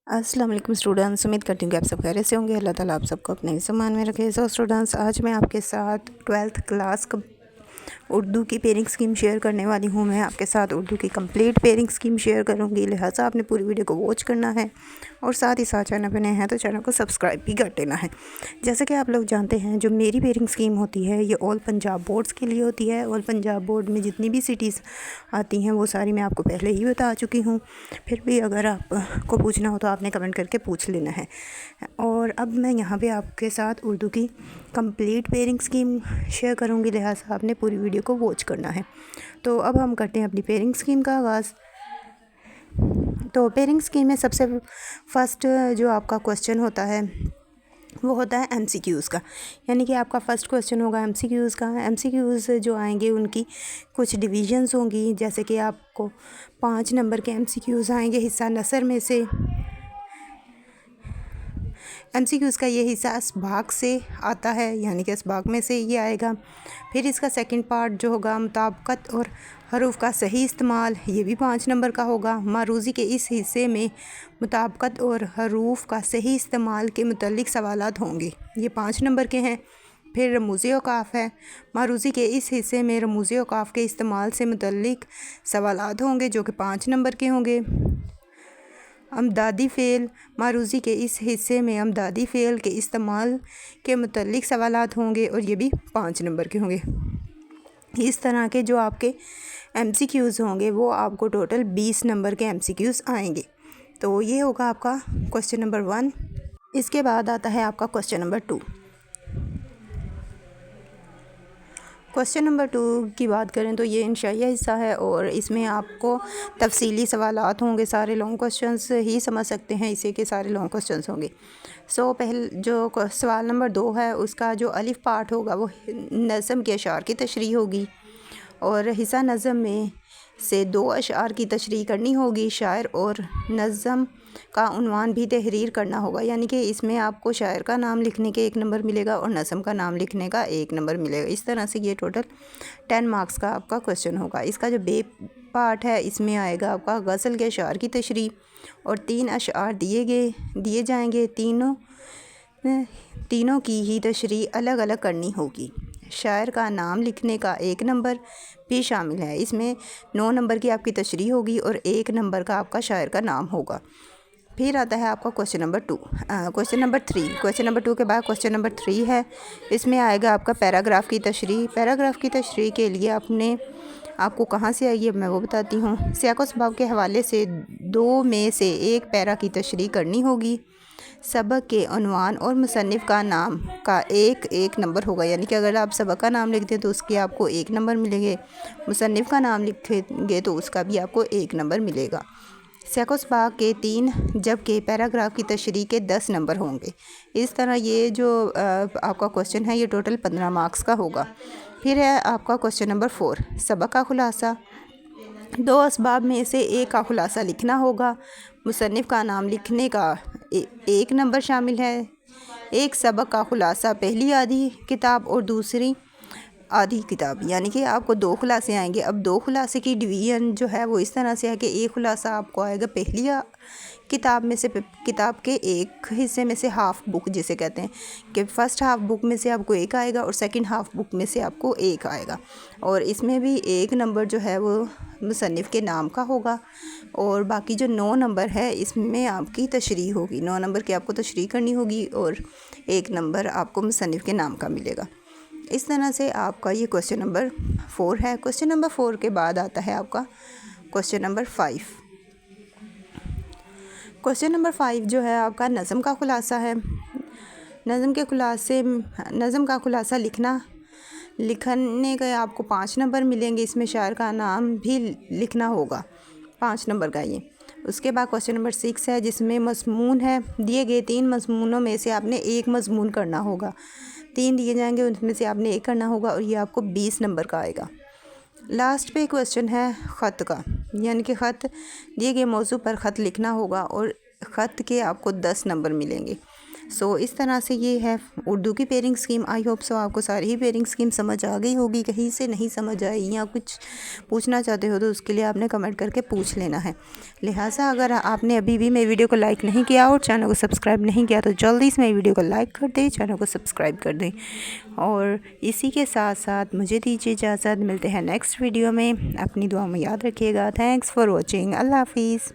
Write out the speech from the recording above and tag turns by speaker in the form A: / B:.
A: अस्सलाम वालेकुम स्टूडेंट्स, उम्मीद करती हूँ कि आप सब खैरियत से होंगे। अल्लाह ताला आप सबको अपने सम्मान में रखे। सो स्टूडेंट्स, आज मैं आपके साथ 12th क्लास का उर्दू की पेयरिंग स्कीम शेयर करने वाली हूँ। मैं आपके साथ उर्दू की कंप्लीट पेयरिंग स्कीम शेयर करूँगी, लिहाजा आपने पूरी वीडियो को वॉच करना है और साथ ही साथ चैनल पर नए हैं तो चैनल को सब्सक्राइब भी कर देना है। जैसे कि आप लोग जानते हैं, जो मेरी पेयरिंग स्कीम होती है ये ऑल पंजाब बोर्ड्स के लिए होती है। ऑल पंजाब बोर्ड में जितनी भी सिटीज़ आती हैं वो सारी मैं आपको पहले ही बता चुकी हूँ, फिर भी अगर आपको पूछना हो तो आपने कमेंट करके पूछ लेना है। और अब मैं यहाँ पे आपके साथ उर्दू की कंप्लीट पेयरिंग स्कीम शेयर करूँगी, लिहाजा आपने पूरी वीडियो को वॉच करना है। तो अब हम करते हैं अपनी पेयरिंग स्कीम का आगाज़। तो पेयरिंग स्कीम में सबसे फर्स्ट जो आपका क्वेश्चन होता है वो होता है MCQs का, यानी कि आपका फ़र्स्ट क्वेश्चन होगा MCQs का। MCQs जो आएंगे उनकी कुछ डिवीजन्स होंगी, जैसे कि आपको 5 नंबर के MCQs आएंगे हिस्सा नसर में से। MCQs का ये हिस्सा असबाग से आता है, यानी कि असबाग में से ये आएगा। फिर इसका सेकंड पार्ट जो होगा मुताबिकत और हरूफ का सही इस्तेमाल, ये भी 5 नंबर का होगा। मारूज़ी के इस हिस्से में मुताबिकत और हरूफ का सही इस्तेमाल के मुतल्लिक सवालात होंगे, ये 5 नंबर के हैं। फिर रमूज़ी औक़ाफ़ है, मारूज़ी के इस हिस्से में रमूज़ी औक़ाफ़ के इस्तेमाल से मुतल्लिक सवालात होंगे जो कि 5 नंबर के होंगे। अमदादी फ़ेल, मारूज़ी के इस हिस्से में अमदादी फ़ेल के इस्तेमाल के मुतल्लिक सवालात होंगे और ये भी 5 नंबर के होंगे। इस तरह के जो आपके MCQs होंगे वो आपको टोटल 20 नंबर के MCQs आएंगे। तो ये होगा आपका क्वेश्चन नंबर 1। इसके बाद आता है आपका क्वेश्चन नंबर 2। क्वेश्चन नंबर 2 की बात करें तो ये इंशाइया हिस्सा है और इसमें आपको तफसीली सवालात होंगे। सारे लॉन्ग क्वेश्चंस ही समझ सकते हैं इसे कि सारे लॉन्ग क्वेश्चंस होंगे। पहले जो सवाल नंबर 2 है उसका जो अलिफ पार्ट होगा वो नज़म के अशार की तशरीह होगी और हिस्सा नज़म में से 2 अशार की तशरीह करनी होगी। शायर और नज़म का उन्वान भी तहरीर करना होगा, यानी कि इसमें आपको शायर का नाम लिखने के 1 नंबर मिलेगा और नज़म का नाम लिखने का 1 नंबर मिलेगा। इस तरह से ये टोटल 10 मार्क्स का आपका क्वेश्चन होगा। इसका जो बे पार्ट है इसमें आएगा आपका गज़ल के अशार की तशरीह और 3 अशार दिए जाएंगे। तीनों की ही तशरीह अलग अलग करनी होगी। शायर का नाम लिखने का 1 नंबर भी शामिल है। इसमें 9 नंबर की आपकी तशरीह होगी और 1 नंबर का आपका शायर का नाम होगा। फिर आता है आपका question number 2, question number 3। Question number 2 के बाद क्वेश्चन नंबर 3 है, इसमें आएगा आपका पैराग्राफ की तशरीह। पैराग्राफ की तशरीह के लिए आपको कहाँ से आएगी मैं वो बताती हूँ। सियाक़ व सबाब के हवाले से 2 में से 1 पैरा की तशरीह करनी होगी। सबक के उन्वान और मुसन्निफ़ का नाम का 1 नंबर होगा, यानी कि अगर आप सबक का नाम लिखते हैं तो उसके आपको 1 नंबर मिलेंगे, मुसन्निफ़ का नाम लिखेंगे तो उसका भी आपको 1 नंबर मिलेगा। सियाक़ व सबाब के 3 जबकि पैराग्राफ की तशरीह के 10 नंबर होंगे। इस तरह ये जो आपका क्वेश्चन है ये टोटल 15 मार्क्स का होगा। फिर है आपका क्वेश्चन नंबर 4, सबक का खुलासा। 2 असबाब में से 1 का खुलासा लिखना होगा। मुसन्निफ़ का नाम लिखने का 1 नंबर शामिल है। एक सबक का खुलासा पहली आधी किताब और दूसरी आधी किताब, यानी कि आपको 2 खुलासे आएंगे। अब 2 खुलासे की डिवीज़न जो है वो इस तरह से है कि एक खुलासा आपको आएगा पहली किताब में से, किताब के एक हिस्से में से, हाफ़ बुक जिसे कहते हैं कि फ़र्स्ट हाफ़ बुक में से आपको 1 आएगा और सेकंड हाफ़ बुक में से आपको 1 आएगा। और इसमें भी 1 नंबर जो है वो मुसन्निफ़ के नाम का होगा और बाकी जो 9 नंबर है इसमें आपकी तशरीह होगी। 9 नंबर की आपको तशरीह करनी होगी और 1 नंबर आपको मुसन्निफ़ के नाम का मिलेगा। इस तरह से आपका ये क्वेश्चन नंबर 4 है। क्वेश्चन नंबर 4 के बाद आता है आपका क्वेश्चन नंबर 5। क्वेश्चन नंबर 5 जो है आपका नज़म का खुलासा है। नज़म का खुलासा लिखने के आपको 5 नंबर मिलेंगे। इसमें शायर का नाम भी लिखना होगा, 5 नंबर का ये। उसके बाद क्वेश्चन नंबर 6 है जिसमें मज़मून है। दिए गए 3 मज़मूनों में से आपने 1 मज़मून करना होगा। 3 दिए जाएंगे उनमें से आपने 1 करना होगा और ये आपको 20 नंबर का आएगा। लास्ट पे क्वेश्चन है ख़त का, यानी कि ख़त दिए गए मौजू पर ख़त लिखना होगा और ख़त के आपको 10 नंबर मिलेंगे। सो इस तरह से ये है उर्दू की pairing scheme. I hope so आपको सारी ही पेयरिंग स्कीम समझ आ गई होगी। कहीं से नहीं समझ आई या कुछ पूछना चाहते हो तो उसके लिए आपने कमेंट करके पूछ लेना है। लिहाजा अगर आपने अभी भी मेरी वीडियो को लाइक नहीं किया और चैनल को सब्सक्राइब नहीं किया तो जल्दी से मेरी वीडियो को लाइक कर दें, चैनल को सब्सक्राइब कर दें। और इसी के साथ साथ मुझे दीजिए इजाज़त। मिलते हैं नेक्स्ट वीडियो में। अपनी दुआ में याद रखिएगा। Thanks for watching. अल्लाह हाफिज़।